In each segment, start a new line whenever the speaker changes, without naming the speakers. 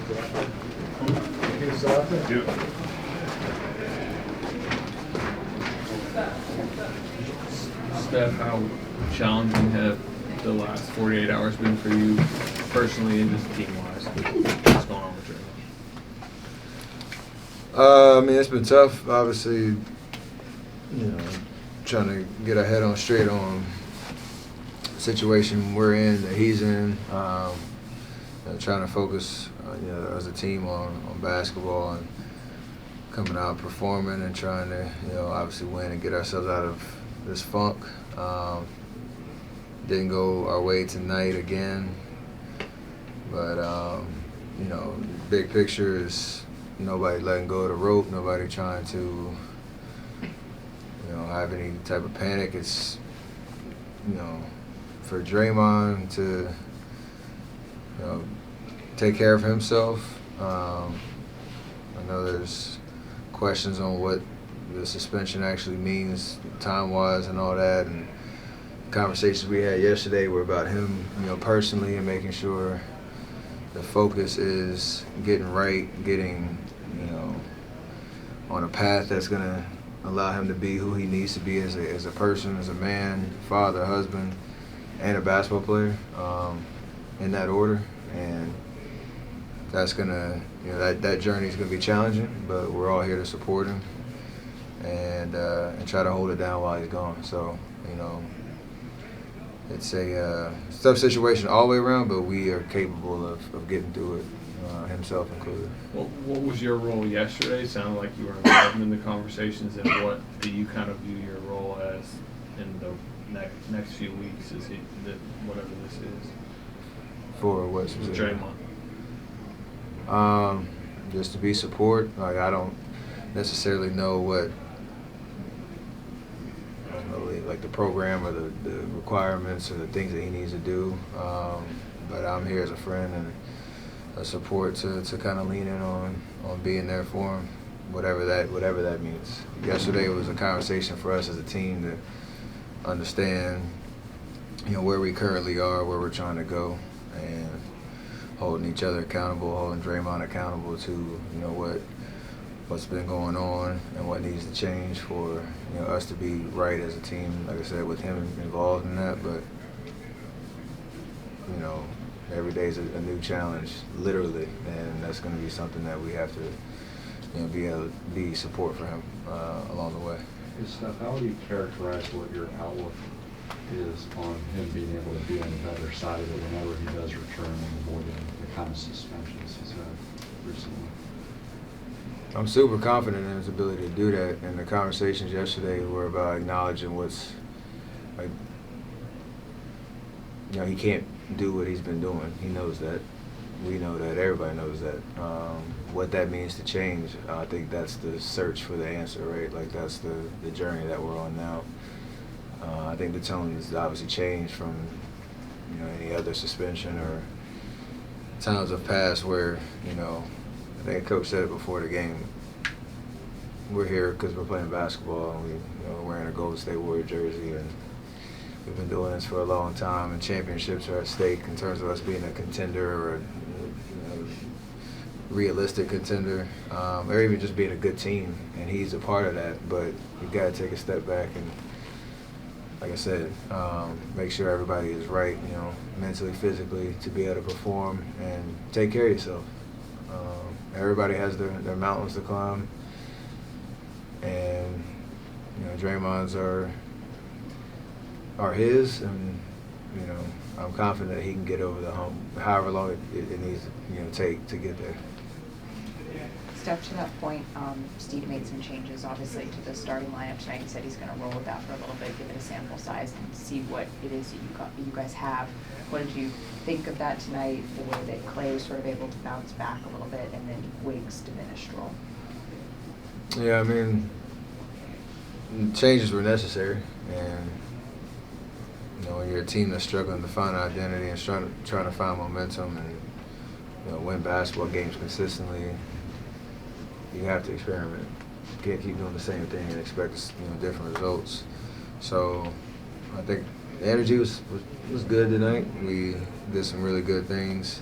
Steph, how challenging have the last 48 hours been for you personally and just team-wise? What's going on with Draymond?
I mean, it's been tough. Obviously, trying to get our head on straight on the situation we're in, that he's in. Trying to focus, as a team on basketball and coming out performing and trying to, obviously win and get ourselves out of this funk. Didn't go our way tonight again, but big picture is nobody letting go of the rope, nobody trying to have any type of panic. It's for Draymond to take care of himself. I know there's questions on what the suspension actually means time-wise and all that, and conversations we had yesterday were about him, personally, and making sure the focus is getting right, getting, on a path that's going to allow him to be who he needs to be as a person, as a man, father, husband, and a basketball player, in that order. And that's gonna, that journey is gonna be challenging, but we're all here to support him and try to hold it down while he's gone. So, it's a tough situation all the way around, but we are capable of getting through it, himself included.
What was your role yesterday? It sounded like you were involved in the conversations, and what do you kind of view your role as in the next few weeks? Is it whatever this is?
For what specifically?
Draymond.
Just to be support. Like, I don't necessarily know what, like the program or the requirements or the things that he needs to do. But I'm here as a friend and a support to kind of lean in on being there for him, whatever that means. Yesterday was a conversation for us as a team to understand, where we currently are, where we're trying to go, and holding each other accountable, holding Draymond accountable to, what's been going on and what needs to change for, us to be right as a team. Like I said, with him involved in that, but, every day is a new challenge, literally, and that's going to be something that we have to, be able to be support for him along the way.
Steph, how would you characterize what your outlook is on him being able to be on the better side of it whenever he does return and avoid the kind of suspensions he's had recently?
I'm super confident in his ability to do that, and the conversations yesterday were about acknowledging what's, like, he can't do what he's been doing. He knows that. We know that. Everybody knows that. What that means to change, I think that's the search for the answer, right? Like, that's the journey that we're on now. I think the tone has obviously changed from, any other suspension or times of past where, I think Coach said it before the game. We're here because we're playing basketball, and we're wearing a Golden State Warrior jersey, and we've been doing this for a long time, and championships are at stake in terms of us being a contender or a realistic contender, or even just being a good team, and he's a part of that. But you got to take a step back and, like I said, make sure everybody is right, mentally, physically, to be able to perform and take care of yourself. Everybody has their mountains to climb, and Draymond's are his, and I'm confident that he can get over the hump, however long it needs to take to get there.
Steph, to that point, Steve made some changes, obviously, to the starting lineup tonight. He said he's going to roll with that for a little bit, give it a sample size, and see what it is that you guys have. What did you think of that tonight, the way that Clay was sort of able to bounce back a little bit, and then Wiggs' diminished role?
Yeah, I mean, changes were necessary, and when you're a team that's struggling to find an identity and trying to find momentum and win basketball games consistently, you have to experiment. You can't keep doing the same thing and expect different results. So I think the energy was good tonight. We did some really good things.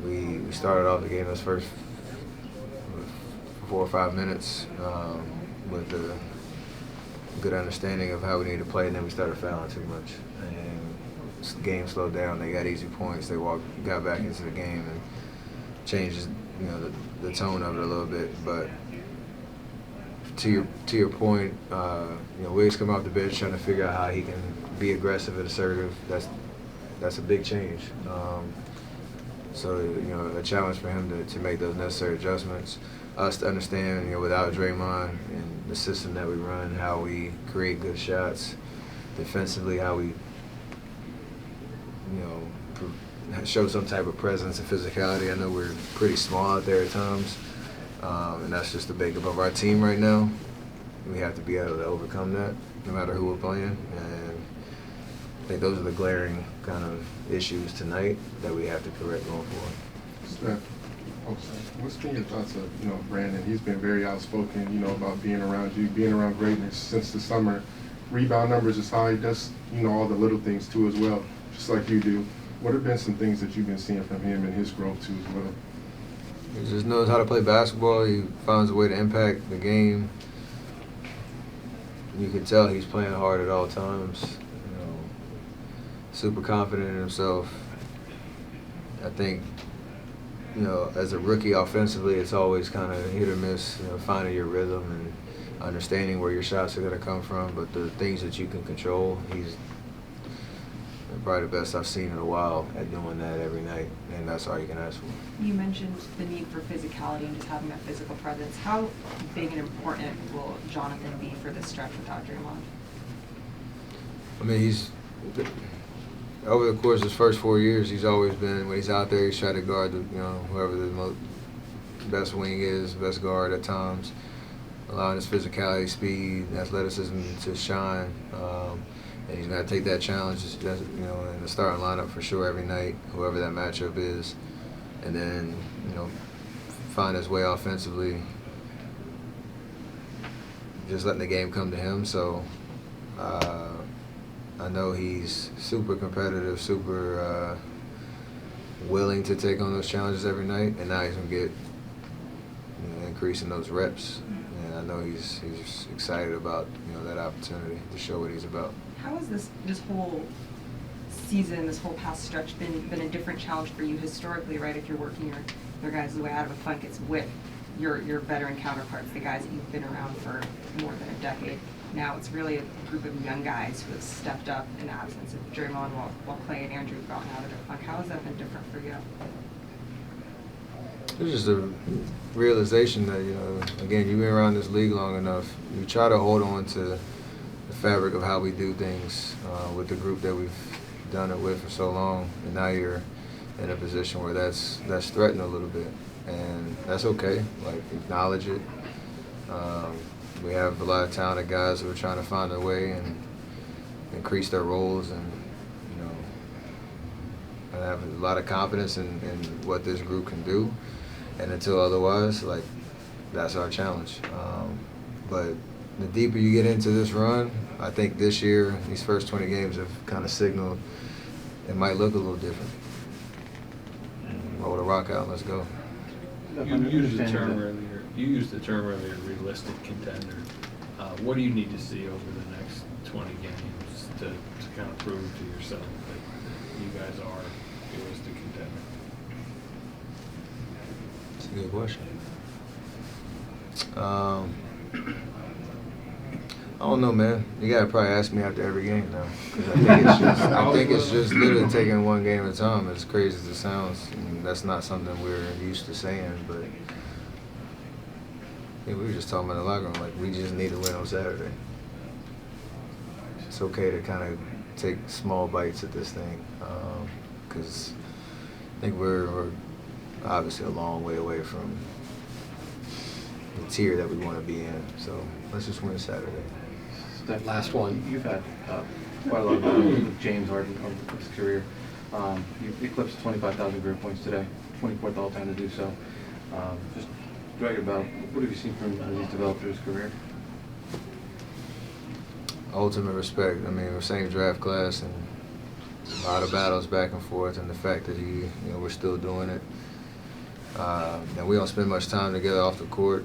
We started off the game those first 4 or 5 minutes with a good understanding of how we need to play, and then we started fouling too much. And the game slowed down. They got easy points. They got back into the game and changed, the tone of it a little bit. But to your point, Wiggs come off the bench trying to figure out how he can be aggressive and assertive. That's a big change. So a challenge for him to make those necessary adjustments. Us to understand, without Draymond and the system that we run, how we create good shots defensively, how we, show some type of presence and physicality. I know we're pretty small out there at times, and that's just the makeup of our team right now. We have to be able to overcome that, no matter who we're playing. And I think those are the glaring kind of issues tonight that we have to correct going forward.
Steph, what's been your thoughts of, Brandon? He's been very outspoken, about being around you, being around greatness since the summer. Rebound numbers is high. He does, all the little things too as well, just like you do. What have been some things that you've been seeing from him and his growth too as well?
He just knows how to play basketball. He finds a way to impact the game. You can tell he's playing hard at all times. Super confident in himself. I think, as a rookie offensively, it's always kind of hit or miss, finding your rhythm and understanding where your shots are going to come from. But the things that you can control, he's probably the best I've seen in a while at doing that every night, and that's all you can ask for.
You mentioned the need for physicality and just having that physical presence. How big and important will Jonathan be for this stretch without Draymond?
I mean, he's over the course of his first 4 years, he's always been, when he's out there, he's trying to guard whoever the best wing is, best guard at times, allowing his physicality, speed, athleticism to shine. And he's going to take that challenge, in the starting lineup for sure every night, whoever that matchup is, and then, find his way offensively, just letting the game come to him. So I know he's super competitive, super willing to take on those challenges every night, and now he's going to get increasing those reps. And I know he's excited about that opportunity to show what he's about.
How has this whole season, this whole past stretch been a different challenge for you historically, right? If you're working your guys' way out of a funk, it's with your veteran counterparts, the guys that you've been around for more than a decade. Now it's really a group of young guys who have stepped up in the absence of Draymond while Clay and Andrew have gotten out of their funk. How has that been different for you?
It's just a realization that, again, you've been around this league long enough. You try to hold on to the fabric of how we do things with the group that we've done it with for so long, and now you're in a position where that's threatened a little bit, and that's okay. Like, acknowledge it. We have a lot of talented guys who are trying to find their way and increase their roles, and I have a lot of confidence in what this group can do. And until otherwise, that's our challenge. But the deeper you get into this run, I think this year, these first 20 games have kind of signaled it might look a little different. Roll the rock out, let's go.
You used the term earlier, realistic contender. What do you need to see over the next 20 games to kind of prove to yourself that you guys are a realistic contender?
That's a good question. I don't know, man. You gotta probably ask me after every game now. 'Cause I think it's just literally taking one game at a time. As crazy as it sounds, and that's not something we're used to saying. But we were just talking about in the locker room, we just need to win on Saturday. It's okay to kind of take small bites at this thing, because I think we're obviously a long way away from the tier that we want to be in. So let's just win Saturday.
That last one, you've had quite a lot of time with James Harden over his career. You've eclipsed 25,000 career points today, 24th all-time to do so. Just brag about, what have you seen from as he's developed through his career?
Ultimate respect. I mean, we're same draft class, and a lot of battles back and forth, and the fact that we're still doing it. And we don't spend much time together off the court,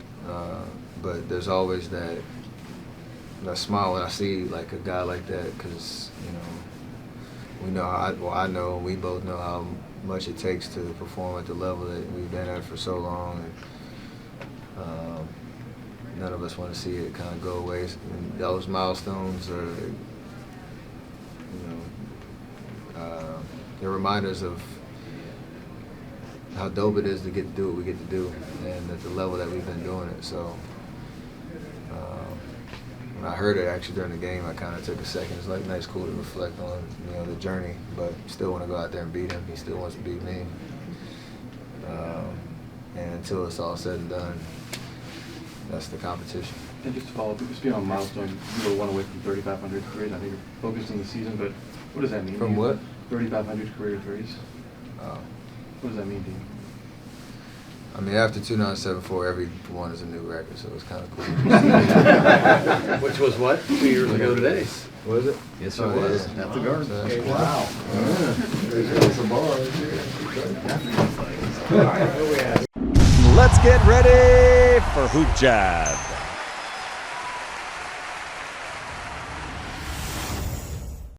but there's always that smile when I see like a guy like that, because we know I know, and we both know how much it takes to perform at the level that we've been at for so long, and none of us want to see it kind of go away. And those milestones are, they're reminders of how dope it is to get to do what we get to do, and at the level that we've been doing it. So when I heard it actually during the game, I kind of took a second. It's like nice, cool to reflect on the journey, but still want to go out there and beat him. He still wants to beat me. And until it's all said and done, that's the competition.
And just to follow up, just being on milestone, you were one away from 3,500 careers. I know you're focused on the season, but what does that mean?
From what?
3,500 career threes. What does that mean to you?
I mean, after 2974, every one is a new record, so it's kind of cool.
Which was what? 2 years ago today.
Was it?
Yes, it was. At the Garden.
Wow. There's a bar right there.
Let's get ready for Hoopjab.